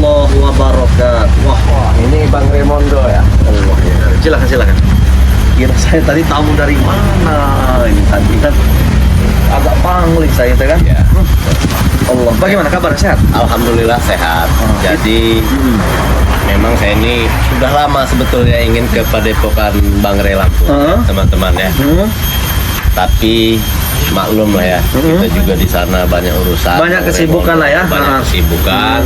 warahmatullahi wabarakatuh. Wah, ini Bang Raimondo ya. Allah ya. Silakan. Kira saya tadi tamu dari mana ini tadi kan agak pangling saya kan. Ya. Allah. Bagaimana kabar, sehat? Alhamdulillah sehat. Jadi memang saya ini sudah lama sebetulnya ingin ke Padepokan Bang Ray Lampung, teman-teman ya. Tapi maklum lah ya, kita juga di sana banyak urusan, Banyak kesibukan lah ya. banyak kesibukan.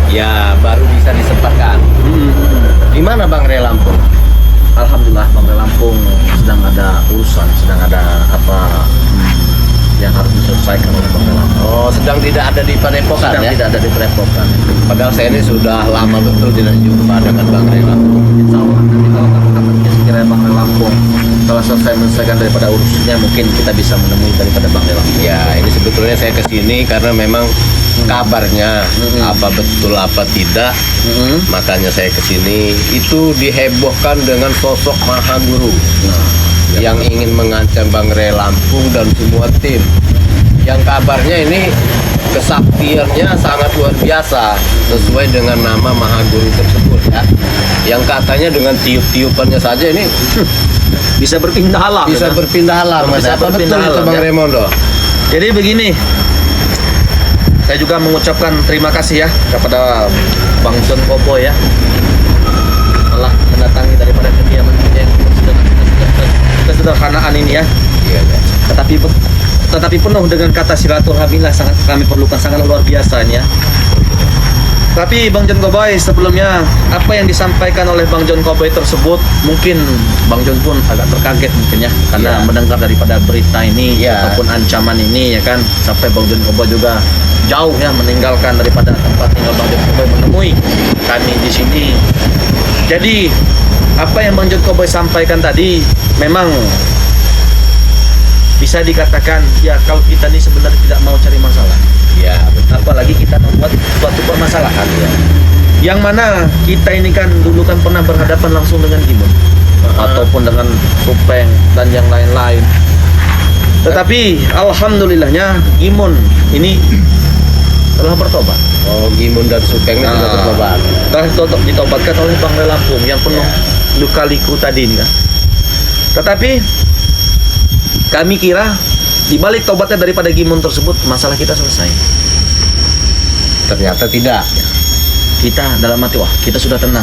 Ya baru bisa disempatkan. Di mana Bang Ray Lampung? Alhamdulillah Bang Ray Lampung sedang ada urusan, sedang ada apa yang harus diselesaikan oleh Bang Ray Lampung. Oh, sedang tidak ada di Padepokan Sedang ya? tidak ada di Padepokan. Padahal saya ini sudah lama betul tidak jumpa dengan Bang Ray Lampung. Insya Allah nanti kalau kapan-kapan sekiranya Bang Ray Lampung telah selesai menyelesaikan daripada urusannya, mungkin kita bisa menemui daripada Bang Ray Lampung. Ya, ini sebetulnya saya kesini karena memang kabarnya apa betul apa tidak, makanya saya kesini itu dihebohkan dengan sosok Maha Guru yang ingin mengancam Bang Ray Lampung dan semua tim. Yang kabarnya ini kesaktiannya sangat luar biasa sesuai dengan nama Maha Guru tersebut ya. Yang katanya dengan tiup-tiupannya saja ini Bisa berpindah alam. bisa kan? berpindah alam. Bisa Apa berpindah betul itu alam, Bang ya. Raimondo? Jadi begini, saya juga mengucapkan terima kasih ya kepada Bang John Kobo ya, telah mendatangi daripada kediaman kita yang kesederhanaan ini ya. Iya, ya. Tetapi penuh dengan kata silaturahmi lah, sangat kami perlukan, sangat luar biasa ini ya. Tapi Bang John Koboy, sebelumnya apa yang disampaikan oleh Bang John Koboy tersebut, mungkin Bang John pun agak terkaget mungkin ya, karena Iya. mendengar daripada berita ini Iya. ataupun ancaman ini ya kan, sampai Bang John Koboy juga jauh ya meninggalkan daripada tempat tinggal Bang John Koboy menemui kami di sini. Jadi apa yang Bang John Koboy sampaikan tadi memang bisa dikatakan ya, kalau kita ini sebenarnya tidak mau cari masalah, Ya, betul. apalagi kita membuat suatu permasalahan ya. Yang mana kita ini kan dulu kan pernah berhadapan langsung dengan Gimun ataupun dengan Supeng dan yang lain-lain. Tetapi alhamdulillahnya Gimun ini telah bertobat. Oh, Gimun dan Supeng ini sudah bertobat. Telah ditobatkan oleh Bang Ray Lampung yang penuh luka-liku tadi ini kan. Tetapi kami kira di balik tobatnya daripada Gimun tersebut masalah kita selesai. Ternyata tidak. Kita dalam hati, wah kita sudah tenang.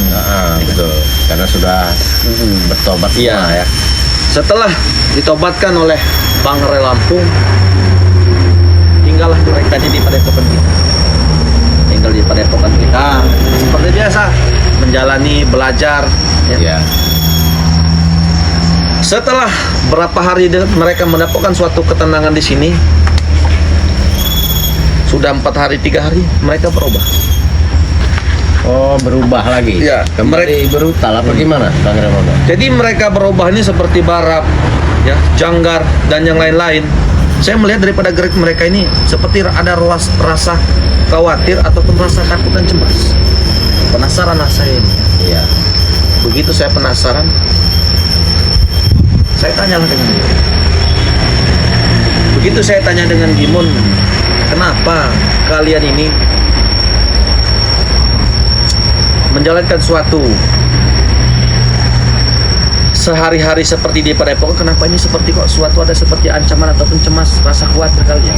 Betul. Karena sudah bertobat Iya. semua ya. Setelah ditobatkan oleh Bang Ray Lampung, tinggallah mereka di padepokan kita. Tinggal di padepokan kita seperti biasa, menjalani belajar. Ya. Ya. Setelah berapa hari mereka mendapatkan suatu ketenangan di sini, sudah 4 hari 3 hari mereka berubah. Oh, berubah lagi. Iya. Kembali brutal apa gimana, Bang Raimondo? Jadi mereka berubah ini seperti Barap, ya, Janggar dan yang lain-lain. Saya melihat daripada gerak mereka ini seperti ada rasa khawatir ataupun rasa takut dan cemas. Penasaran lah saya ini. Iya. Begitu saya penasaran, saya tanyalah dengan dia. Begitu saya tanya dengan Gimun, kenapa kalian ini menjalankan suatu sehari-hari seperti di padepokan, kenapa ini seperti kok suatu ada seperti ancaman ataupun cemas, rasa khawatir kalian?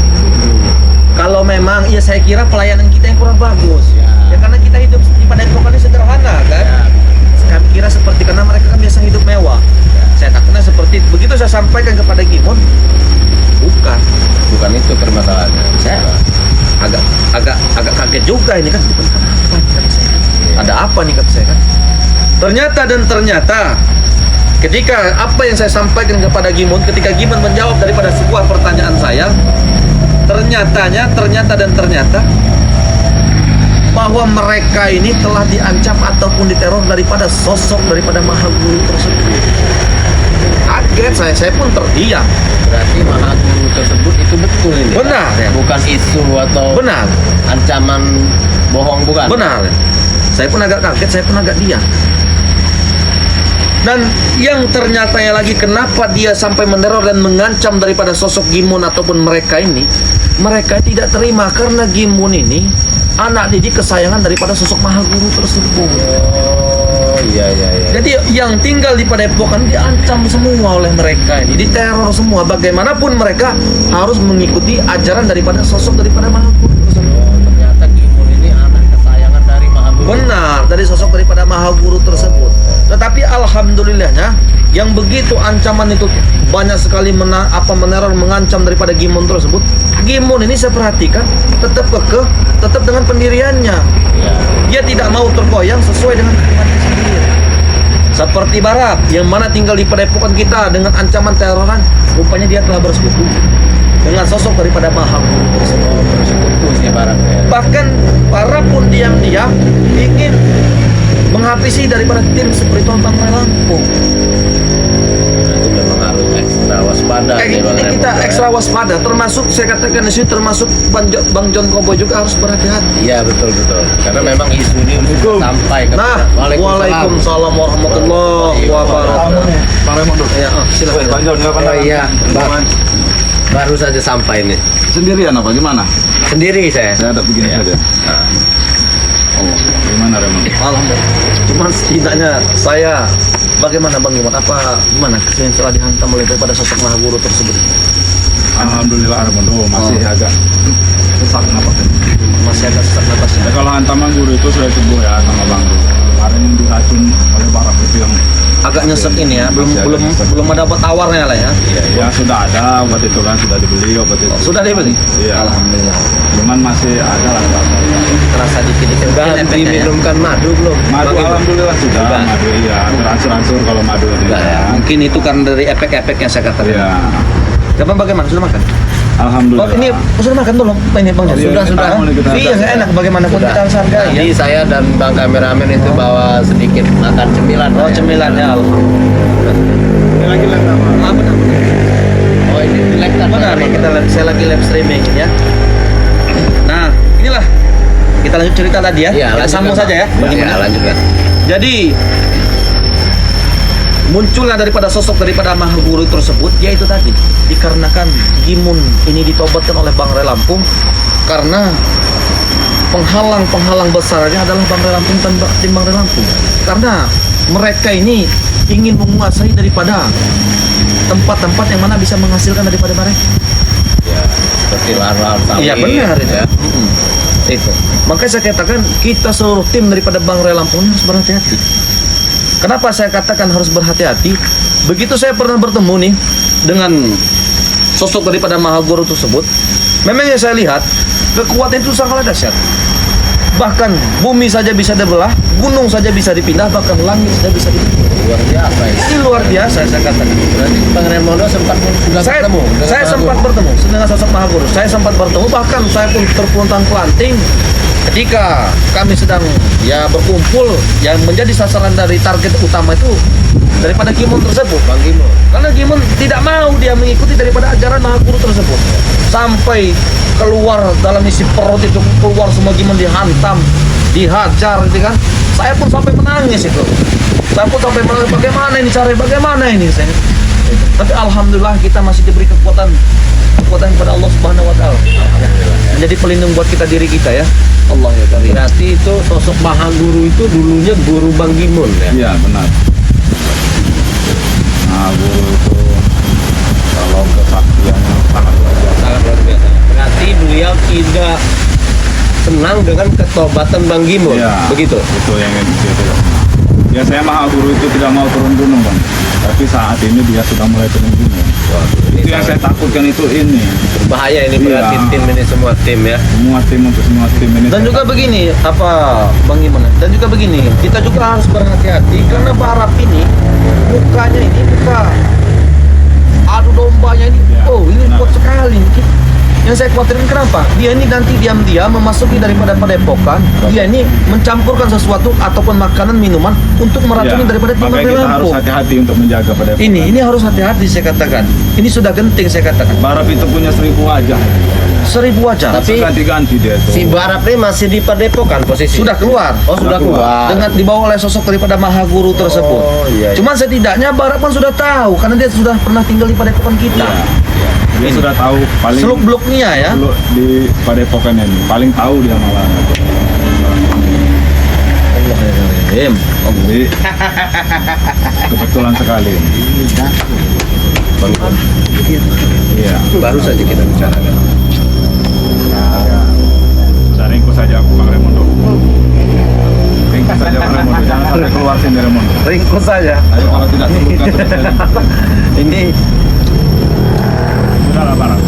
Kalau memang ya saya kira pelayanan kita yang kurang bagus. Ya karena kita hidup di padepokan ini sederhana kan. Kami kira seperti, karena mereka kan biasa hidup mewah. Saya takutnya seperti itu. Begitu saya sampaikan kepada Gimun, bukan itu permasalahannya. saya agak kaget juga ini kan. Kenapa nih, kata saya? Ada apa nih, kata saya kan? Ternyata ketika apa yang saya sampaikan kepada Gimun, ketika Gimun menjawab daripada sebuah pertanyaan saya, ternyata bahwa mereka ini telah diancam ataupun diteror daripada sosok daripada Maha Guru tersebut. Kaget saya pun terdiam. Berarti Maha Guru tersebut itu betul ini. Benar, ya. Bukan isu atau Benar, ancaman bohong, bukan. benar. Saya pun agak kaget, saya pun agak diam. Dan yang ternyatanya lagi, kenapa dia sampai meneror dan mengancam daripada sosok Gimun ataupun mereka ini, mereka tidak terima karena Gimun ini anak didik kesayangan daripada sosok Maha Guru tersebut. Oh iya. Jadi yang tinggal di Padepokan diancam semua oleh mereka ini, diteror semua. Bagaimanapun mereka harus mengikuti ajaran daripada sosok daripada Maha Guru tersebut. Ternyata Gimun ini anak kesayangan dari Maha Guru. Benar, dari sosok daripada Maha Guru tersebut. Tetapi alhamdulillahnya yang begitu ancaman itu banyak sekali meneror, mengancam daripada Gimun tersebut. Gimun ini saya perhatikan tetap kekeh, tetap dengan pendiriannya. Dia tidak mau tergoyang sesuai dengan keinginannya sendiri. Seperti Barap yang mana tinggal di Padepokan kita dengan ancaman teroran, rupanya dia telah bersekutu dengan sosok daripada Maha Guru tersebut. Bersekutu si Barap ya. Bahkan Barap pun diam-diam ingin menghabisi daripada tim spiritual Bangrai Lampung. Itu memang harus ekstra waspada nih Bang Ini Raymond, kita ya. ekstra waspada, termasuk saya katakan di sini termasuk Bang John Kobo juga harus berhati-hati. Iya betul. Karena memang isu ini sampai ke Nah, waalaikumsalam warahmatullahi wabarakatuh. Bang Raymond dulu. Ya, silakan. Bang John, Oh iya, Bang. Baru saja sampai nih. Sendirian apa gimana? Sendiri saya. Saya ada begini saja. Nah, Allah, gimana Raymond? Alhamdulillah. Cuman setidaknya saya bagaimana Bang Iwan? Apa gimana yang telah dihantam oleh daripada sosok Maha Guru tersebut? Alhamdulillah Raymond, masih agak sesak napasnya. Masih agak sesak napasnya. Ya, kalau hantaman guru itu sudah sembuh ya sama Bang. Kemarin yang diracun oleh Barap itu yang Agak nyesek ini ya, belum Masih agak belum nyesek. belum ada obat tawarnya lah ya. ya sudah ada obat itu kan sudah dibeli obat itu. Sudah dibeli? Iya. Alhamdulillah. Cuman masih ada lah. Terasa dikit-dikit sudah mungkin efeknya ya. diminumkan madu belum? Madu Bang Iwan? alhamdulillah sudah. Sudah. Madu iya, beransur-ansur kalau madu itu. Sudah ya. Mungkin itu karena dari efek-efek yang saya katakan. Iya. Kapan bagaimana? Sudah makan? Alhamdulillah. Oh, ini sudah makan belum? Ini Bang John? Iya, Sudah. kita mau kita Iya, ada. saya enak bagaimanapun Sudah. kita harus hargai Jadi ya. saya dan Bang kameramen itu bawa sedikit makan cemilan. Oh, cemilan ya. Alhamdulillah. Ini lagi lihat apa? Ah, benar. Oh ini dilekkan. Benar nih, saya lagi live streaming ya. Nah, inilah kita lanjut cerita tadi ya. Iya, Kita lanjutkan, sambung Bang. saja ya. Iya, Bagaimana? lanjutkan. Jadi munculnya daripada sosok daripada Maha Guru tersebut yaitu tadi dikarenakan Gimun ini ditobatkan oleh Bangrai Lampung karena penghalang besarnya adalah Bangrai Lampung dan tim Bangrai Lampung karena mereka ini ingin menguasai daripada tempat-tempat yang mana bisa menghasilkan daripada mereka. Ya, seperti lahan sawit. Iya benar itu. Ya. Itu. Makanya saya katakan kita seluruh tim daripada Bangrai Lampung ini harus berhati-hati. Kenapa saya katakan harus berhati-hati? Begitu saya pernah bertemu nih dengan sosok daripada Maha Guru tersebut, memang yang saya lihat kekuatan itu sangatlah dahsyat. Bahkan bumi saja bisa dibelah, gunung saja bisa dipindah, bahkan langit saja bisa dipindah. Luar biasa ini. Ini luar biasa saya katakan. Berarti Bang Raymond sempat sudah Saya bertemu dengan saya Maha sempat Guru. bertemu dengan sosok Maha Guru. Saya sempat bertemu, bahkan saya pun terpeluntang-pelanting ketika kami sedang ya berkumpul yang menjadi sasaran dari target utama itu daripada Gimun tersebut. Bang Gimun. Karena Gimun tidak mau dia mengikuti daripada ajaran Maha Guru tersebut. Sampai keluar dalam isi perut itu, keluar semua Gimun dihantam, dihajar gitu kan. Saya pun sampai menangis itu. Saya pun sampai menangis, bagaimana ini caranya, bagaimana ini saya. Tapi alhamdulillah kita masih diberi kekuatan kepada Allah Subhanahu wa taala. Menjadi pelindung buat kita diri kita ya. Allah ya karim. Berarti itu sosok Maha Guru itu dulunya guru Bang Gimun ya. Iya benar. Nah guru itu kalau kesaktiannya sangat luar biasa. Sangat luar biasa. Berarti beliau tidak senang dengan ketobatan Bang Gimun. Iya. Begitu. Itu yang itu. Ya saya Maha Guru itu tidak mau turun gunung Bang. Tapi saat ini dia sudah mulai turun gunung. Waduh, ini Itu yang saya takutkan itu ini. bahaya ini Iya. berarti tim ini semua tim ya. Semua tim untuk semua tim ini. Dan saya juga takut. begini, apa Bang Iman? Dan juga begini, kita juga harus berhati-hati karena Barap ini mukanya ini muka adu dombanya ini. Ya, Oh, ini benar. kuat sekali. Yang saya khawatirin kenapa? Dia ini nanti diam-diam memasuki daripada Padepokan, dia ini mencampurkan sesuatu ataupun makanan minuman untuk meracuni Ya, daripada tim makanya Bangrai kita harus Lampung. hati-hati untuk menjaga pada Ini harus hati-hati saya katakan. Ini sudah genting saya katakan. Barap itu punya 1000 wajah. 1000 wajah. Tapi- ganti-ganti dia itu. Si Barap ini masih di Padepokan posisi. Sudah keluar. Oh, sudah keluar. Dengan dibawa oleh sosok daripada Maha Guru tersebut. Oh, iya, iya. Cuman setidaknya Barap kan sudah tahu karena dia sudah pernah tinggal di Padepokan kita. Iya. Dia sudah tahu paling Seluk beluknya ya. dulu di Padepokan ini paling tahu dia malah. Allahirrahmanirrahim. Jadi kebetulan sekali. Bang Ipon, Iya. baru saja kita bicarakan. Sudah ringkus saja aku Bang Remondo. Ringkus saja Bang Remondo, jangan sampai keluar sini Remondo. Ringkus saja. Ayo kalau tidak sebutkan terus saya. Ini Sudahlah Barang.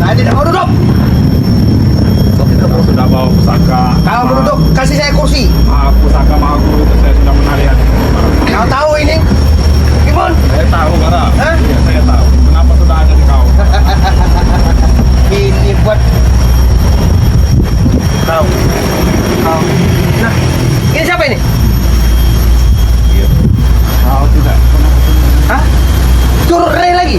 Saya tidak mau duduk. Sudah bawa pusaka. Kalau mau duduk, kasih saya kursi. Pusaka Maha Guru itu saya sudah menarikan. Kau tahu ini? Gimana? Saya tahu Bara. Hah? Iya saya tahu. Kenapa sudah ada di kau? Ini buat kau. Nah, ini siapa ini? Kau tidak. Hah? Curut Ray lagi?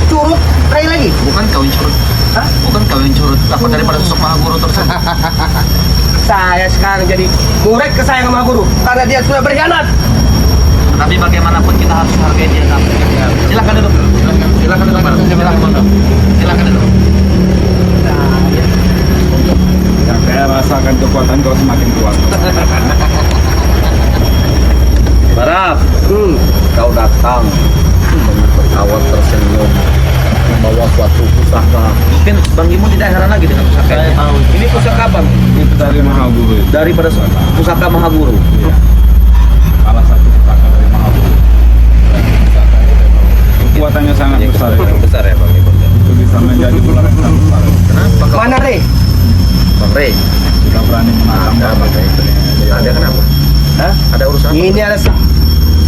Curut Ray lagi? bukan kau yang curut. Hah? Bukan kau yang curut. Takut daripada sosok Maha Guru tersebut. Saya sekarang jadi murid kesayangan Maha Guru karena dia sudah berkhianat. Tapi bagaimanapun kita harus hargai dia. Nam. Silakan duduk. Silakan duduk. Bang. Silakan duduk. Silakan duduk. Yang saya rasakan kekuatan kau semakin kuat. Barap, kau datang dengan tertawa tersenyum membawa suatu pusaka. Mungkin Bang Imon tidak heran lagi dengan pusaka ini. Ini pusaka Bang Itu dari Maha Guru itu. daripada pusaka Maha Guru. Iya. Salah satu pusaka dari Maha Guru. Kekuatannya sangat besar. Ya. Yang besar ya Bang Ipon. Itu bisa menjadi ular yang sangat besar. Kenapa kau? Mana Ray? Bang Rey, Sudah berani menantang Ada apa Bapak. ada kenapa? Hah? Ada urusan apa? Ini ada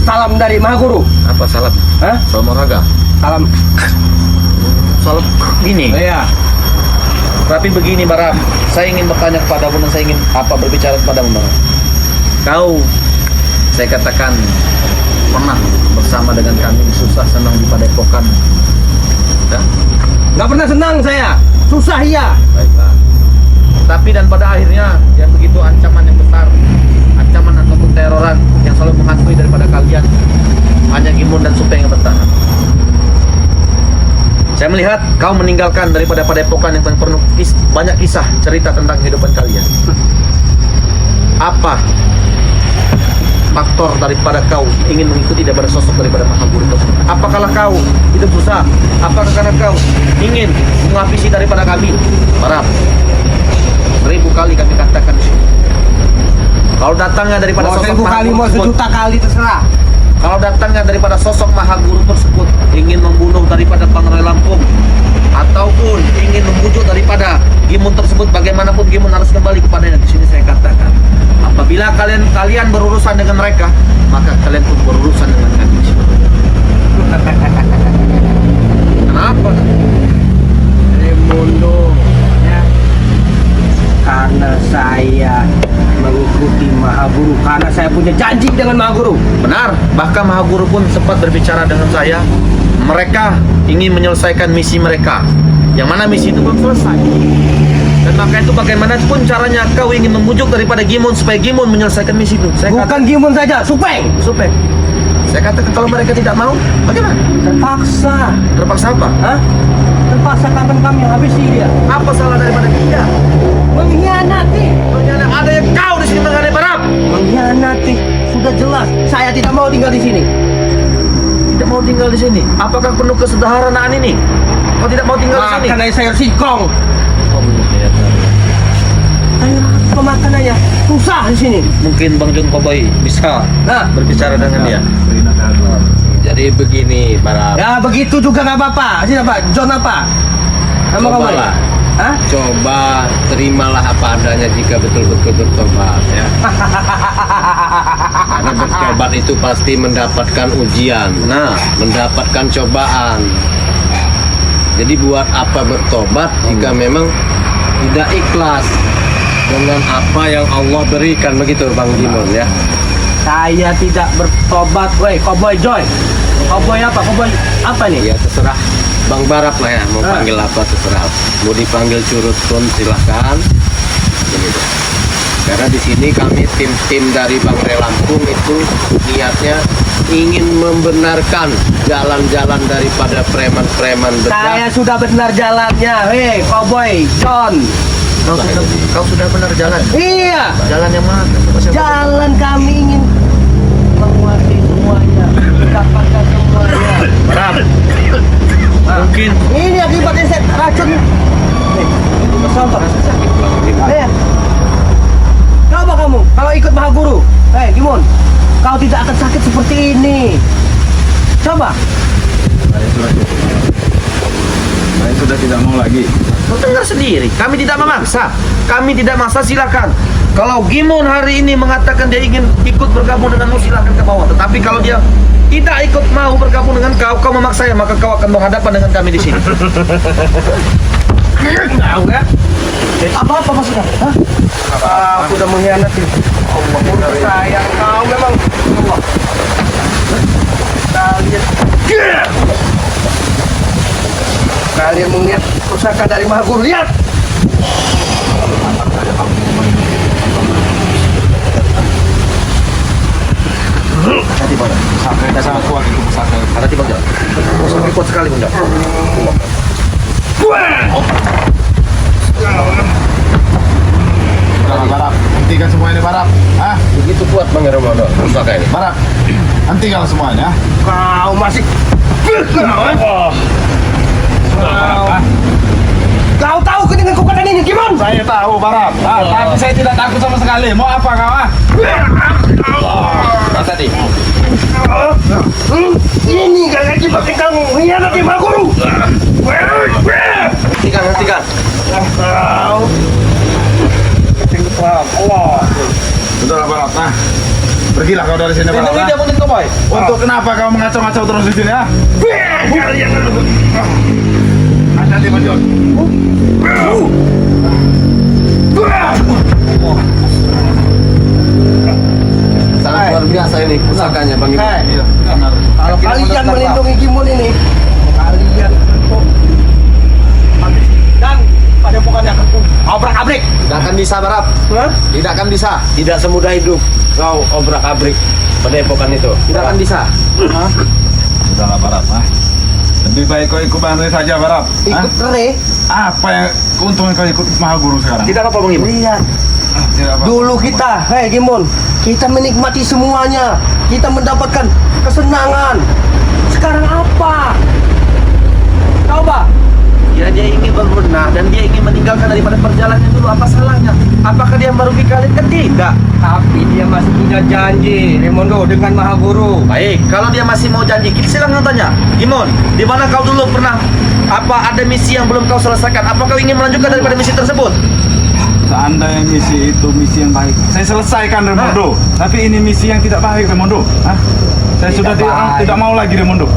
salam dari Maha Guru. Apa salah? Hah? Soal olahraga? Salam. Soal gini. Iya. Tapi begini Baram, saya ingin bertanya kepadamu dan saya ingin berbicara kepadamu Baram. Kau, saya katakan pernah bersama dengan kami susah senang di Padepokan. Ya? Nggak pernah senang saya. Susah iya. Baiklah. Tapi dan pada akhirnya yang begitu ancaman yang besar, ancaman ataupun teroran yang selalu menghantui daripada kalian hanya Gimun dan Supeng yang bertahan. Saya melihat kau meninggalkan daripada Padepokan yang penuh banyak kisah cerita tentang kehidupan kalian. Apa faktor daripada kau ingin mengikuti daripada sosok daripada Maha Guru tersebut? Apakah kau hidup susah? Apakah karena kau ingin menghabisi daripada kami? Barap, 1000 kali kami katakan di sini. Kalau datangnya daripada Mau sosok 1000 Maha kali, Guru mau tersebut, sejuta kali terserah. kalau datangnya daripada sosok Maha Guru tersebut ingin membunuh daripada Bangrai Lampung ataupun ingin membujuk daripada Gimun tersebut, bagaimanapun Gimun harus kembali kepadanya. Di sini saya katakan, apabila kalian berurusan dengan mereka, maka kalian pun berurusan dengan kami. Kenapa? Remondo ya. Karena saya mengikuti Maha Guru, karena saya punya janji dengan Maha Guru. Benar, bahkan Maha Guru pun sempat berbicara dengan saya. Mereka ingin menyelesaikan misi mereka, yang mana misi itu belum selesai. Dan maka itu bagaimanapun caranya kau ingin membujuk daripada Gimun supaya Gimun menyelesaikan misi itu. Saya Bukan Gimun saja, Supeng. Supeng. Saya katakan kalau mereka tidak mau, bagaimana? Terpaksa. Terpaksa apa? Hah? Terpaksa kapan kami habisi dia. Apa salah daripada dia? Mengkhianati. Ternyata ada yang kau di sini mengenai Barap. Mengkhianati. Sudah jelas, saya tidak mau tinggal di sini. Tidak mau tinggal di sini. Apakah penuh kesederhanaan ini? Kau tidak mau tinggal di sini? Makan aja sayur singkong. Ayo, pemakanannya susah di sini. Mungkin Bang Jun Koboy bisa Nah, berbicara dengan dia. Beri nasihat dulu. Jadi begini para ya begitu juga nggak apa-apa. Sini apa? John apa? Nama kamu? Cobalah. Hah? coba terimalah apa adanya jika betul-betul bertobat ya. Karena bertobat itu pasti mendapatkan ujian, Nah, mendapatkan cobaan. Jadi buat apa bertobat jika memang tidak ikhlas dengan apa yang Allah berikan, begitu Bang Gimun ya. Saya tidak bertobat, woi, Cowboy Joy. Cowboy apa? Cowboy apa nih? Ya terserah Bang Barap lah ya, mau Ah. panggil apa terserah. Mau dipanggil curut pun silahkan. Begitu. Karena di sini kami tim-tim dari Bangre Lampung itu niatnya ingin membenarkan jalan-jalan daripada preman-preman Saya bedak. sudah benar jalannya. Hei, cowboy, John. Kau sudah benar jalan. Iya, Jalan yang mana? Coba saya- jalan kami ingin menguasai semuanya, mendapatkan semuanya. Barap. Mungkin Ini akibatnya saya racun. Itu pesontok. Coba kamu, kalau ikut Mahaguru, Gimon, kau tidak akan sakit seperti ini. Coba. Saya sudah tidak mau lagi. kau dengar sendiri. Kami tidak memaksa. Kami tidak maksa, silakan. Kalau Gimon hari ini mengatakan dia ingin ikut bergabung denganmu, silakan ke bawah. Tetapi kalau dia tidak ikut mau bergabung dengan kau memaksa, maka kau akan berhadapan dengan kami di sini. Tahu nggak? Apa maksudnya? Hah? Aku udah mengkhianati. Allah sayang kau memang. Allah. Kalian melihat pusaka dari Mahaguru, lihat. Hati bang. Pusaka sangat kuat itu pusaka. Hati bang. Sangat kuat sekali bang. Udah Barap, hentikan semua ini Barap. Ah, Begitu kuat Bang Romono pusaka ini. Barap, hentikan semuanya. Kau masih. Kau tahu dengan kekuatan ini, Gimon? Saya tahu Barap, tapi saya tidak takut sama sekali. Mau apa kau? Tadi. Ini gak akibatnya kamu mengkhianati Mahaguru. Hentikan. Kau. Allah. Sudahlah Barap, pergilah kau dari sini Barap. Dia pun kau boy. Untuk kenapa kau mengacau-ngacau terus di sini? Hati-hati Bang John. Sangat luar biasa ini pusakanya Bang Ibu. Iya, benar. Kalau kalian melindungi Gimon ini, kalian habis dan pada bukannya akan obrak-abrik. Tidak akan bisa Barap. Tidak akan bisa. Tidak semudah hidup kau obrak-abrik padepokan itu. Tidak akan bisa. Sudahlah Barap, lebih baik kau ikut Bang Rey saja Barap. Ikut Rey. Apa yang keuntungan kau ikut Mahaguru sekarang? Tidak apa bang Ibu. Lihat, Tidak apa. dulu kita, Gimon, kita menikmati semuanya. Kita mendapatkan kesenangan. Sekarang apa? Coba. Ya dia ingin berbenah dan dia ingin meninggalkan daripada perjalanan dulu. Apa salahnya? Apakah dia merugi kalian? Kan tidak. Tapi dia masih punya janji, Rimondo, dengan Mahaguru. Baik, kalau dia masih mau janji, kita silakan tanya. Gimon, di mana kau dulu pernah ada misi yang belum kau selesaikan? Apa kau ingin melanjutkan daripada misi tersebut? Seandainya misi itu misi yang baik, saya selesaikan Remondo. Tapi ini misi yang tidak baik Remondo. Saya sudah tidak mau lagi Remondo.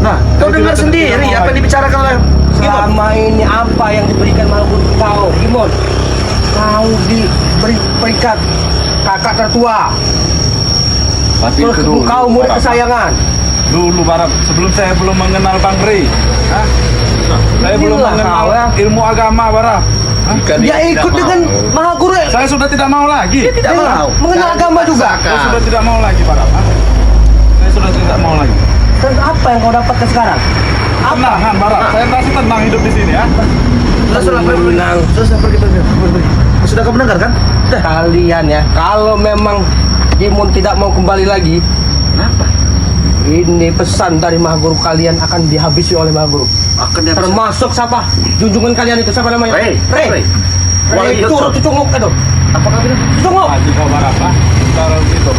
Nah, kau dengar tidak sendiri mau apa yang lagi. dibicarakan oleh Gimon. Selama ini apa yang diberikan Mahaguru kau, Gimon? Kau diberikan kakak tertua. Tapi Terus itu dulu, kau murid Barap. kesayangan. Dulu Barap, sebelum saya belum mengenal Bang Rey. Saya belum Inilah mengenal kau, ya. ilmu agama Barap. Jika Dia tidak ikut mau. dengan Mahaguru. Saya sudah tidak mau lagi. Dia tidak mau. Mengenal agama juga. Saya sudah tidak mau lagi Barap. Saya sudah tidak mau lagi. Dan apa yang kau dapatkan sekarang? Tenangan Barap, saya merasa tenang hidup di sini Sudah pergi. Sudah kau mendengar kan? Sudah. Kalian ya, kalau memang Gimon tidak mau kembali lagi, Kenapa? ini pesan dari Mahaguru, kalian akan dihabisi oleh Mahaguru. Akan dia Termasuk siapa? Junjungan kalian itu siapa namanya? Rey. Rey. Wali Itu Yusuf. cucunguk itu. Apa kau bilang? Cucunguk. Haji kau Barap, kalau gitu.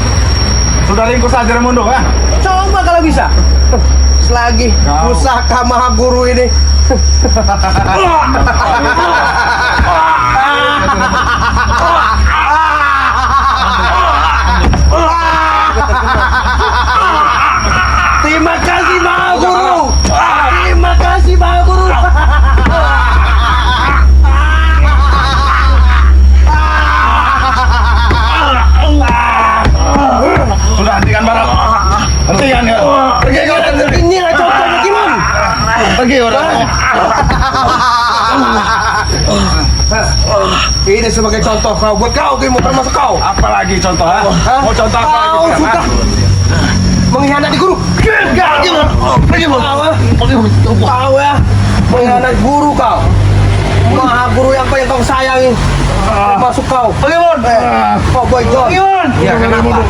Sudah ringkus saja Remondo, Coba kalau bisa. Selagi Kau. pusaka Mahaguru ini. Terima kasih Mahaguru. Terima kasih Mahaguru. Sudah hentikan Barap. Hentikan ya. Pergi kau. Inilah contohnya Gimon. Pergi orang. Ini sebagai contoh kau buat kau, termasuk kau. Apalagi contoh, ha? Hah? Mau contoh apa lagi? Kau Bang, sudah ha? mengkhianati guru. Kau ya, mengkhianati guru kau. Maha guru yang paling kau sayangi. Termasuk kau. Kau boykot. Ya kenapa?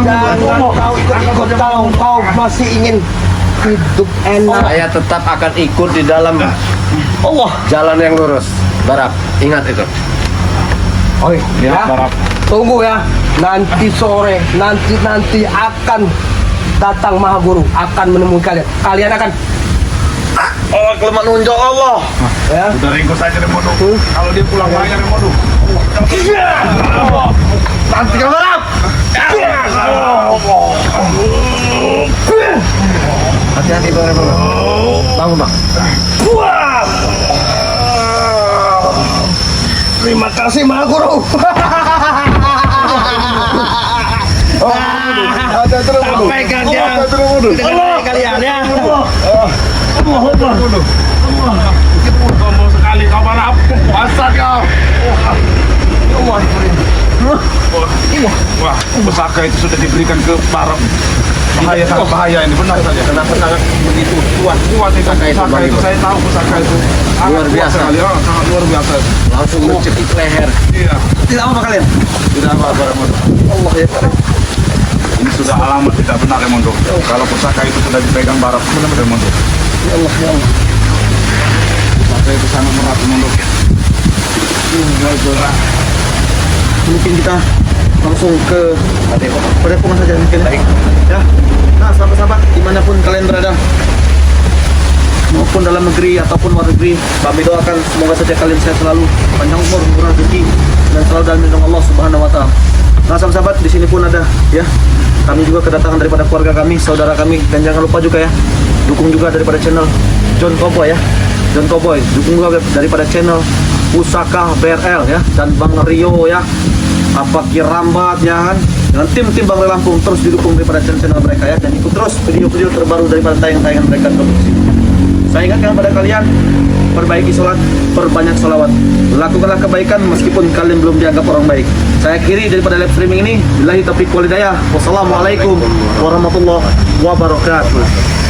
Jangan kau ikut kau masih ingin hidup enak. Saya tetap akan ikut di dalam jalan yang lurus. Barak, ingat itu. Oi, Ya, Barap. tunggu ya. Nanti sore, nanti akan datang Maha Guru, akan menemui kalian. Kalian akan Allah kelemak nunjuk Allah. ya. Udah ringkus aja Remodo. Kalau dia pulang banyak Remodo. Nanti kau harap. Hati-hati Bang Rebo. Bangun Bang. Terima kasih Maha Guru. Sampaikan dia. Dengar kalian ya. Sombong sekali kau Barap. Basah kau. Wah, pusaka itu sudah diberikan ke Barap. Bahaya, sangat bahaya ini, benar saja. Kenapa sangat begitu kuat? Kuat itu Pusaka itu, pusaka Bang itu, Ibu. saya tahu pusaka itu. Sangat Luar kuat biasa. sekali, sangat luar biasa. Langsung mencekik leher. Iya, Tidak apa kalian? tidak apa-apa Remodo. Allah ya. Ini sudah alamat tidak benar Remondo. Kalau pusaka itu sudah dipegang Barap, benar Remondo. Ya Allah ya Allah. Pusaka itu sangat berat Remondo. Mungkin kita langsung ke Padepokan saja mungkin. Ya. Nah, sahabat-sahabat dimanapun kalian berada, maupun dalam negeri ataupun luar negeri, kami doakan semoga saja kalian sehat selalu, panjang umur, murah rezeki, dan selalu dalam lindung Allah Subhanahu Wa Taala. Nah, sahabat-sahabat di sini pun ada, ya. Kami juga kedatangan daripada keluarga kami, saudara kami, dan jangan lupa juga ya, dukung juga daripada channel John Cowboy ya. John Cowboy, dukung juga daripada channel Pusaka BRL ya, dan Bang Rio ya, apa Kirambat ya kan, dengan tim-tim Bang Lampung terus didukung daripada channel mereka ya, dan ikut terus video-video terbaru daripada tayangan-tayangan mereka produksi. Saya ingatkan kepada kalian, perbaiki sholat, perbanyak sholawat, lakukanlah kebaikan meskipun kalian belum dianggap orang baik. Saya akhiri daripada live streaming ini. Billahi taufiq wal hidayah. Wassalamualaikum warahmatullahi wabarakatuh.